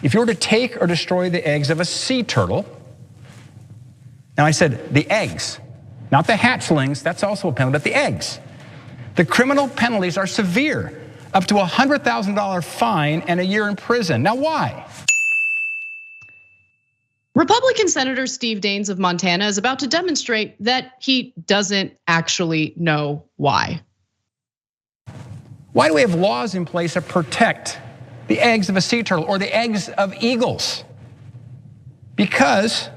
if you were to take or destroy the eggs of a sea turtle, now I said the eggs, not the hatchlings, that's also a penalty, but the eggs. The criminal penalties are severe, up to a $100,000 fine and a year in prison. Now why? Republican Senator Steve Daines of Montana is about to demonstrate that he doesn't actually know why. Why do we have laws in place that protect the eggs of a sea turtle or the eggs of eagles? Because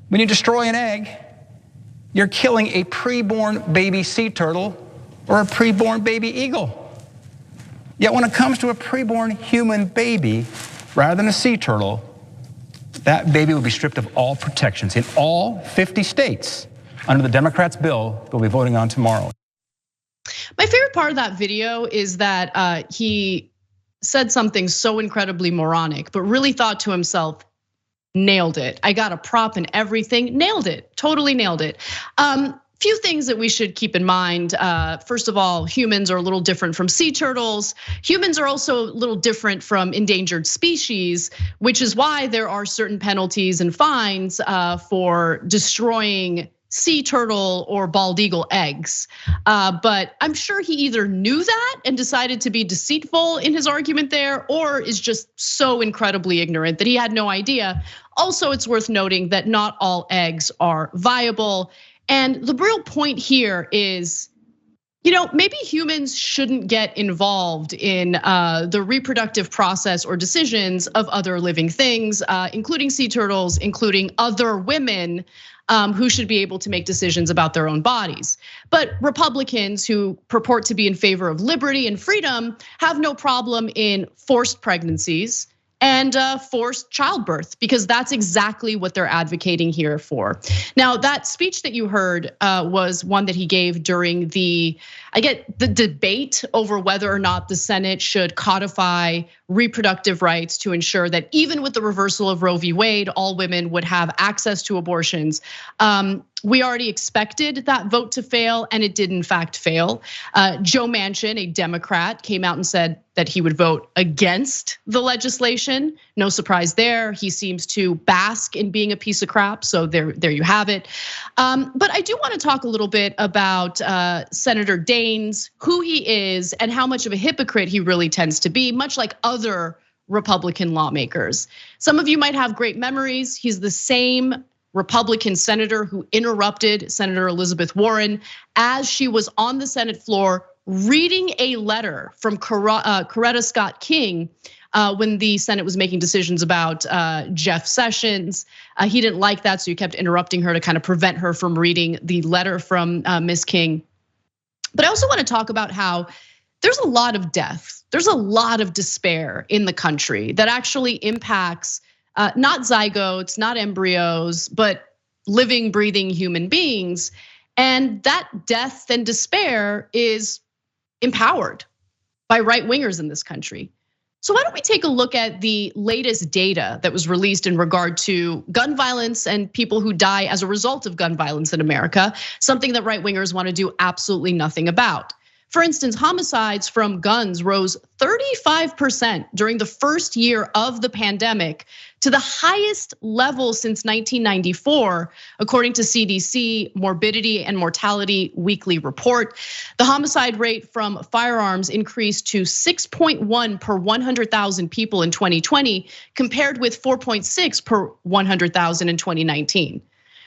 when you destroy an egg, you're killing a preborn baby sea turtle or a preborn baby eagle. Yet when it comes to a preborn human baby, rather than a sea turtle, that baby will be stripped of all protections in all 50 states under the Democrats' bill they'll be voting on tomorrow. My favorite part of that video is that he said something so incredibly moronic, but really thought to himself, nailed it. I got a prop and everything, nailed it, totally nailed it. Few things that we should keep in mind. First of all, humans are a little different from sea turtles. Humans are also a little different from endangered species, which is why there are certain penalties and fines for destroying sea turtle or bald eagle eggs. But I'm sure he either knew that and decided to be deceitful in his argument there, or is just so incredibly ignorant that he had no idea. Also, it's worth noting that not all eggs are viable. And the real point here is, maybe humans shouldn't get involved in the reproductive process or decisions of other living things, including sea turtles, including other women who should be able to make decisions about their own bodies. But Republicans who purport to be in favor of liberty and freedom have no problem in forced pregnancies and forced childbirth, because that's exactly what they're advocating here for. Now, that speech that you heard was one that he gave during the debate over whether or not the Senate should codify reproductive rights to ensure that even with the reversal of Roe v. Wade, all women would have access to abortions. We already expected that vote to fail, and it did in fact fail. Joe Manchin, a Democrat, came out and said that he would vote against the legislation. No surprise there. He seems to bask in being a piece of crap, so there you have it. But I do want to talk a little bit about Senator Daines, who he is, and how much of a hypocrite he really tends to be, much like other Republican lawmakers. Some of you might have great memories. He's the same Republican senator who interrupted Senator Elizabeth Warren as she was on the Senate floor reading a letter from Coretta Scott King when the Senate was making decisions about Jeff Sessions. He didn't like that, so he kept interrupting her to kind of prevent her from reading the letter from Ms. King. But I also want to talk about how there's a lot of death, there's a lot of despair in the country that actually impacts not zygotes, not embryos, but living, breathing human beings. And that death and despair is empowered by right wingers in this country. So why don't we take a look at the latest data that was released in regard to gun violence and people who die as a result of gun violence in America, something that right wingers want to do absolutely nothing about. For instance, homicides from guns rose 35% during the first year of the pandemic to the highest level since 1994, according to CDC Morbidity and Mortality Weekly Report. The homicide rate from firearms increased to 6.1 per 100,000 people in 2020, compared with 4.6 per 100,000 in 2019.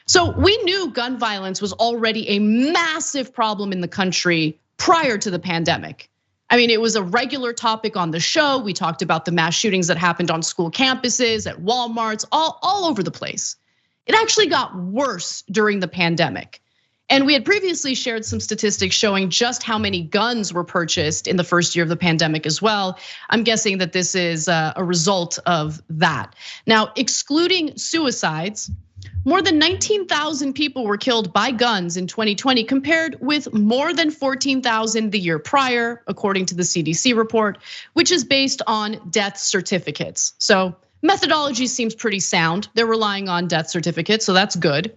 So we knew gun violence was already a massive problem in the country prior to the pandemic. I mean, it was a regular topic on the show. We talked about the mass shootings that happened on school campuses, at Walmarts, all over the place. It actually got worse during the pandemic. And we had previously shared some statistics showing just how many guns were purchased in the first year of the pandemic as well. I'm guessing that this is a result of that. Now, excluding suicides, more than 19,000 people were killed by guns in 2020, compared with more than 14,000 the year prior, according to the CDC report, which is based on death certificates. So methodology seems pretty sound. They're relying on death certificates, so that's good.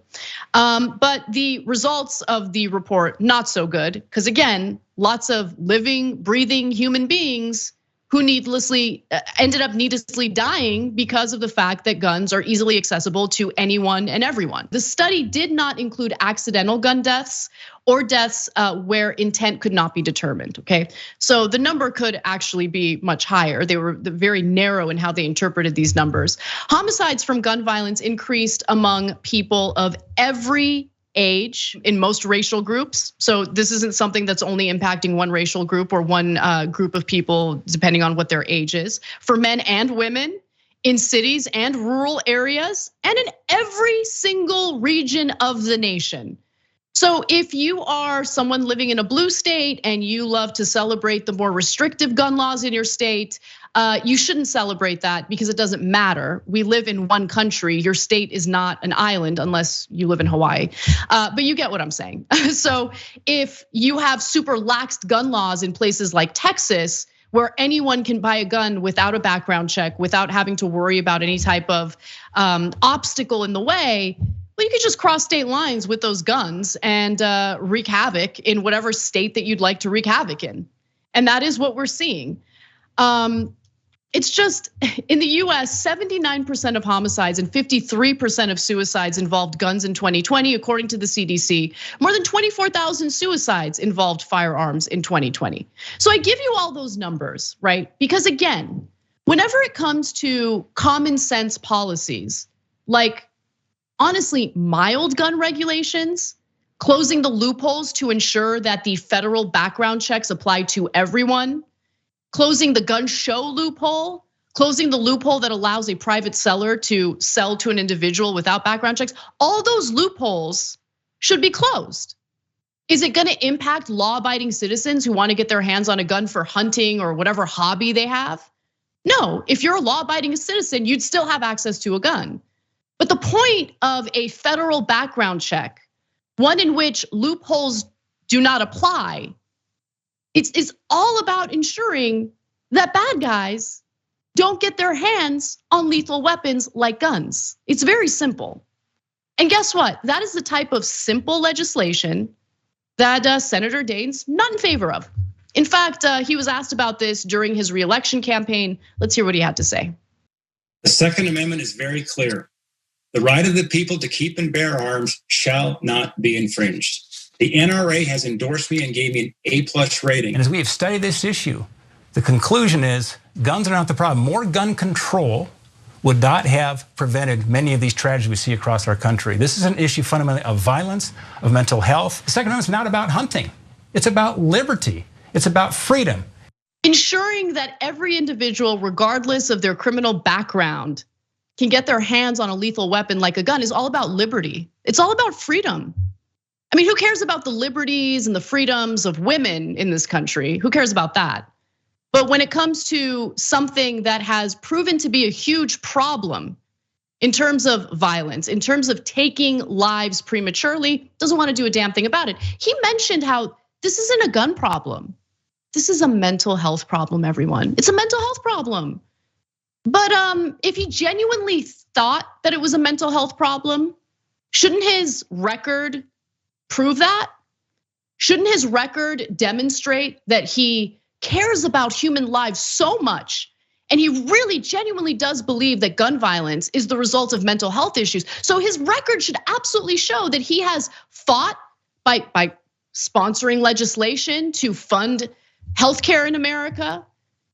But the results of the report, not so good, because again, lots of living, breathing human beings who ended up needlessly dying because of the fact that guns are easily accessible to anyone and everyone. The study did not include accidental gun deaths or deaths where intent could not be determined, okay? So the number could actually be much higher. They were very narrow in how they interpreted these numbers. Homicides from gun violence increased among people of every age in most racial groups. So this isn't something that's only impacting one racial group or one group of people, depending on what their age is. For men and women, in cities and rural areas, and in every single region of the nation. So if you are someone living in a blue state and you love to celebrate the more restrictive gun laws in your state, you shouldn't celebrate that because it doesn't matter. We live in one country. Your state is not an island unless you live in Hawaii. But you get what I'm saying. So if you have super lax gun laws in places like Texas, where anyone can buy a gun without a background check, without having to worry about any type of obstacle in the way, well, you could just cross state lines with those guns and wreak havoc in whatever state that you'd like to wreak havoc in. And that is what we're seeing. It's just, in the US, 79% of homicides and 53% of suicides involved guns in 2020, according to the CDC. More than 24,000 suicides involved firearms in 2020. So I give you all those numbers, right? Because again, whenever it comes to common sense policies, like honestly, mild gun regulations, closing the loopholes to ensure that the federal background checks apply to everyone, closing the gun show loophole, closing the loophole that allows a private seller to sell to an individual without background checks, all those loopholes should be closed. Is it gonna impact law-abiding citizens who wanna get their hands on a gun for hunting or whatever hobby they have? No, if you're a law-abiding citizen, you'd still have access to a gun. But the point of a federal background check, one in which loopholes do not apply, it's all about ensuring that bad guys don't get their hands on lethal weapons like guns. It's very simple. And guess what? That is the type of simple legislation that Senator Daines not in favor of. In fact, he was asked about this during his re-election campaign. Let's hear what he had to say. The Second Amendment is very clear. The right of the people to keep and bear arms shall not be infringed. The NRA has endorsed me and gave me an A+ rating. And as we have studied this issue, the conclusion is guns are not the problem. More gun control would not have prevented many of these tragedies we see across our country. This is an issue fundamentally of violence, of mental health. The Second Amendment is not about hunting. It's about liberty. It's about freedom. Ensuring that every individual, regardless of their criminal background, can get their hands on a lethal weapon like a gun is all about liberty. It's all about freedom. I mean, who cares about the liberties and the freedoms of women in this country? Who cares about that? But when it comes to something that has proven to be a huge problem in terms of violence, in terms of taking lives prematurely, doesn't want to do a damn thing about it. He mentioned how this isn't a gun problem. This is a mental health problem, everyone. It's a mental health problem. But if he genuinely thought that it was a mental health problem, shouldn't his record prove that? Shouldn't his record demonstrate that he cares about human lives so much, and he really genuinely does believe that gun violence is the result of mental health issues? So his record should absolutely show that he has fought by sponsoring legislation to fund healthcare in America.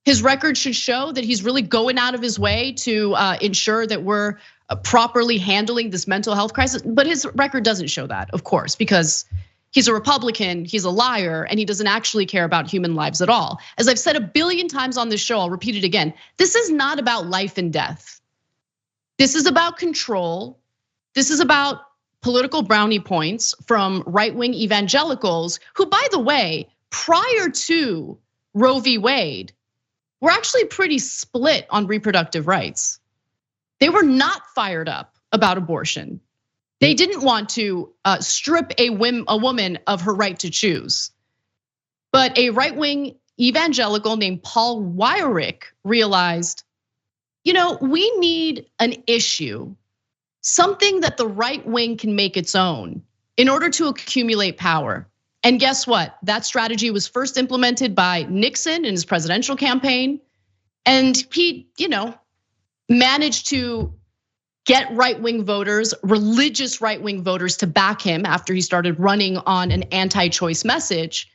His record should show that he's really going out of his way to ensure that we're properly handling this mental health crisis. But his record doesn't show that, of course, because he's a Republican, he's a liar, and he doesn't actually care about human lives at all. As I've said a billion times on this show, I'll repeat it again. This is not about life and death. This is about control. This is about political brownie points from right-wing evangelicals who, by the way, prior to Roe v. Wade, were actually pretty split on reproductive rights. They were not fired up about abortion. They didn't want to strip a woman of her right to choose. But a right-wing evangelical named Paul Weyrich realized, we need an issue, something that the right wing can make its own in order to accumulate power. And guess what? That strategy was first implemented by Nixon in his presidential campaign. And he, managed to get right-wing voters, religious right-wing voters, to back him after he started running on an anti-choice message.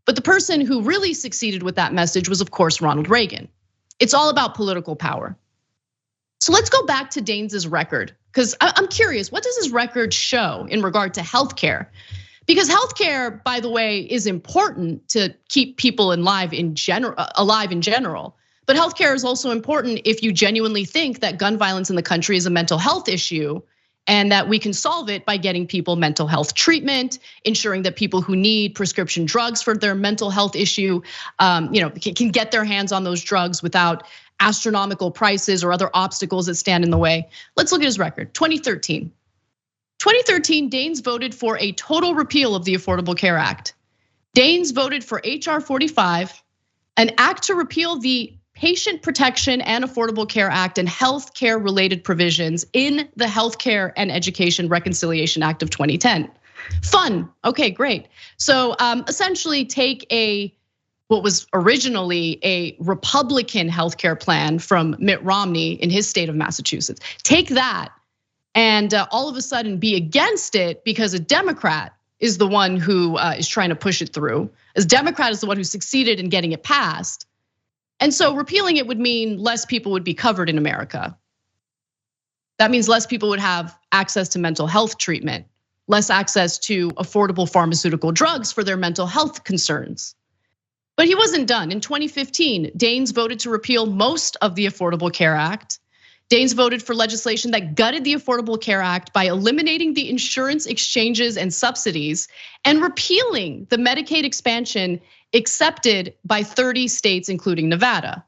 But the person who really succeeded with that message was, of course, Ronald Reagan. It's all about political power. So let's go back to Daines's record, because I'm curious, what does his record show in regard to healthcare? Because healthcare, by the way, is important to keep people alive in general. But healthcare is also important if you genuinely think that gun violence in the country is a mental health issue, and that we can solve it by getting people mental health treatment, ensuring that people who need prescription drugs for their mental health issue, can get their hands on those drugs without astronomical prices or other obstacles that stand in the way. Let's look at his record. 2013, Daines voted for a total repeal of the Affordable Care Act. Daines voted for HR 45, an act to repeal the Patient Protection and Affordable Care Act and health care related provisions in the Healthcare and Education Reconciliation Act of 2010. Fun, okay, great. So essentially take what was originally a Republican healthcare plan from Mitt Romney in his state of Massachusetts. Take that and all of a sudden be against it because a Democrat is the one who is trying to push it through. As Democrat is the one who succeeded in getting it passed. And so repealing it would mean less people would be covered in America. That means less people would have access to mental health treatment, less access to affordable pharmaceutical drugs for their mental health concerns. But he wasn't done. In 2015, Daines voted to repeal most of the Affordable Care Act. Daines voted for legislation that gutted the Affordable Care Act by eliminating the insurance exchanges and subsidies and repealing the Medicaid expansion accepted by 30 states, including Nevada.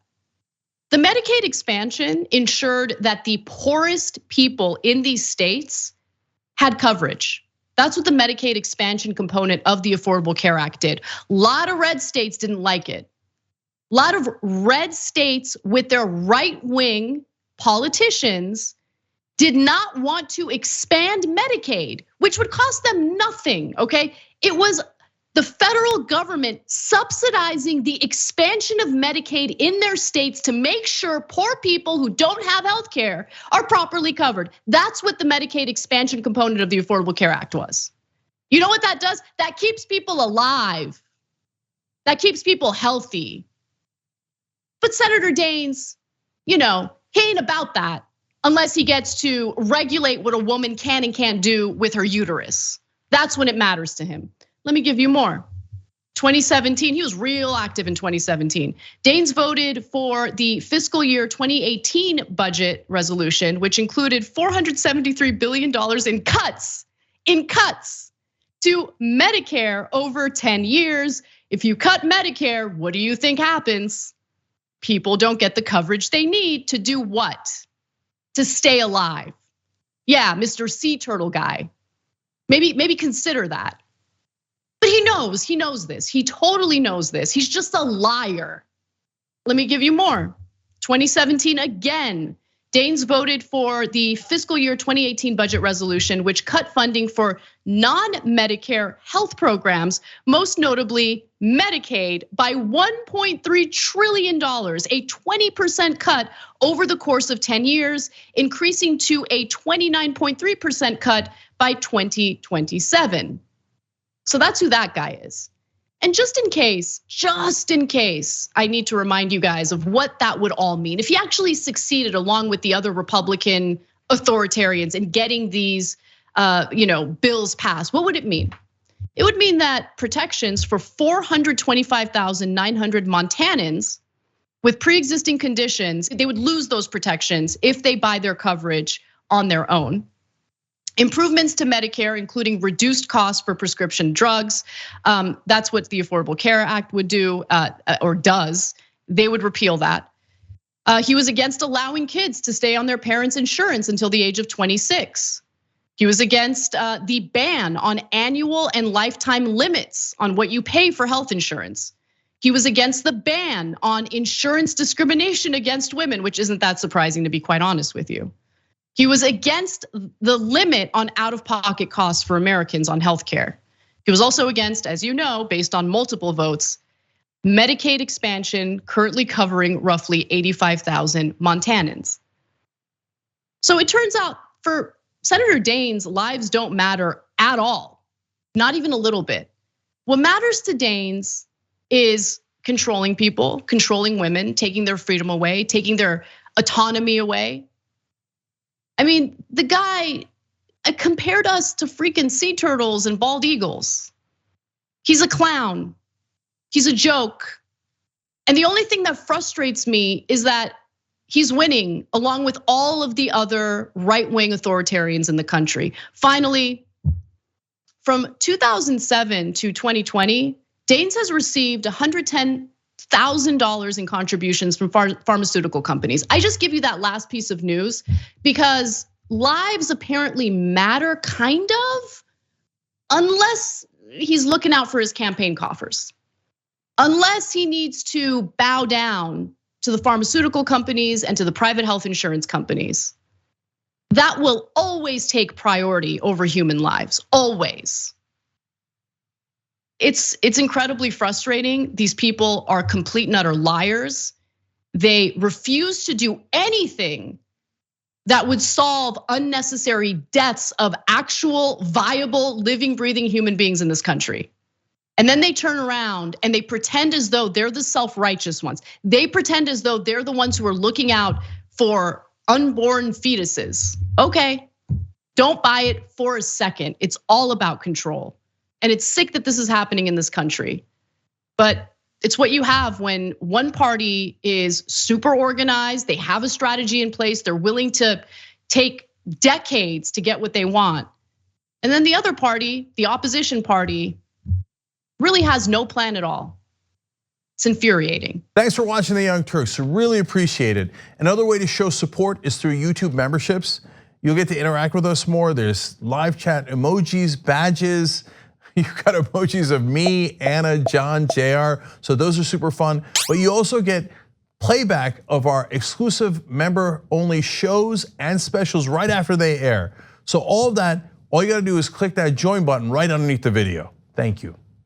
The Medicaid expansion ensured that the poorest people in these states had coverage. That's what the Medicaid expansion component of the Affordable Care Act did. A lot of red states didn't like it. A lot of red states with their right-wing politicians did not want to expand Medicaid, which would cost them nothing, okay? It was the federal government subsidizing the expansion of Medicaid in their states to make sure poor people who don't have health care are properly covered. That's what the Medicaid expansion component of the Affordable Care Act was. You know what that does? That keeps people alive. That keeps people healthy. But Senator Daines, he ain't about that unless he gets to regulate what a woman can and can't do with her uterus. That's when it matters to him. Let me give you more. 2017, he was real active in 2017. Daines voted for the fiscal year 2018 budget resolution, which included $473 billion in cuts to Medicare over 10 years. If you cut Medicare, what do you think happens? People don't get the coverage they need to do what? To stay alive. Yeah, Mr. Sea Turtle guy. Maybe consider that. But he knows this. He totally knows this. He's just a liar. Let me give you more. 2017 again, Daines voted for the fiscal year 2018 budget resolution, which cut funding for non-Medicare health programs, most notably Medicaid, by $1.3 trillion, a 20% cut over the course of 10 years, increasing to a 29.3% cut by 2027. So that's who that guy is. And just in case, I need to remind you guys of what that would all mean. If he actually succeeded along with the other Republican authoritarians in getting these bills passed, what would it mean? It would mean that protections for 425,900 Montanans with pre-existing conditions, they would lose those protections if they buy their coverage on their own. Improvements to Medicare, including reduced costs for prescription drugs. That's what the Affordable Care Act would do, or does. They would repeal that. He was against allowing kids to stay on their parents' insurance until the age of 26. He was against the ban on annual and lifetime limits on what you pay for health insurance. He was against the ban on insurance discrimination against women, which isn't that surprising, to be quite honest with you. He was against the limit on out-of-pocket costs for Americans on healthcare. He was also against, as you know, based on multiple votes, Medicaid expansion currently covering roughly 85,000 Montanans. So it turns out for Senator Daines, lives don't matter at all, not even a little bit. What matters to Daines is controlling people, controlling women, taking their freedom away, taking their autonomy away. I mean, the guy compared us to freaking sea turtles and bald eagles. He's a clown. He's a joke. And the only thing that frustrates me is that he's winning along with all of the other right-wing authoritarians in the country. Finally, from 2007 to 2020, Daines has received $110,000 in contributions from pharmaceutical companies. I just give you that last piece of news because lives apparently matter, kind of, unless he's looking out for his campaign coffers. Unless he needs to bow down to the pharmaceutical companies and to the private health insurance companies. That will always take priority over human lives, always. It's incredibly frustrating. These people are complete and utter liars. They refuse to do anything that would solve unnecessary deaths of actual viable, living, breathing human beings in this country. And then they turn around and they pretend as though they're the self-righteous ones. They pretend as though they're the ones who are looking out for unborn fetuses. Okay, don't buy it for a second. It's all about control. And it's sick that this is happening in this country. But it's what you have when one party is super organized, they have a strategy in place, they're willing to take decades to get what they want. And then the other party, the opposition party, really has no plan at all. It's infuriating. Thanks for watching The Young Turks, really appreciate it. Another way to show support is through YouTube memberships. You'll get to interact with us more. There's live chat emojis, badges. You've got emojis of me, Anna, John, JR. So those are super fun. But you also get playback of our exclusive member-only shows and specials right after they air. So all of that, all you gotta do is click that join button right underneath the video. Thank you.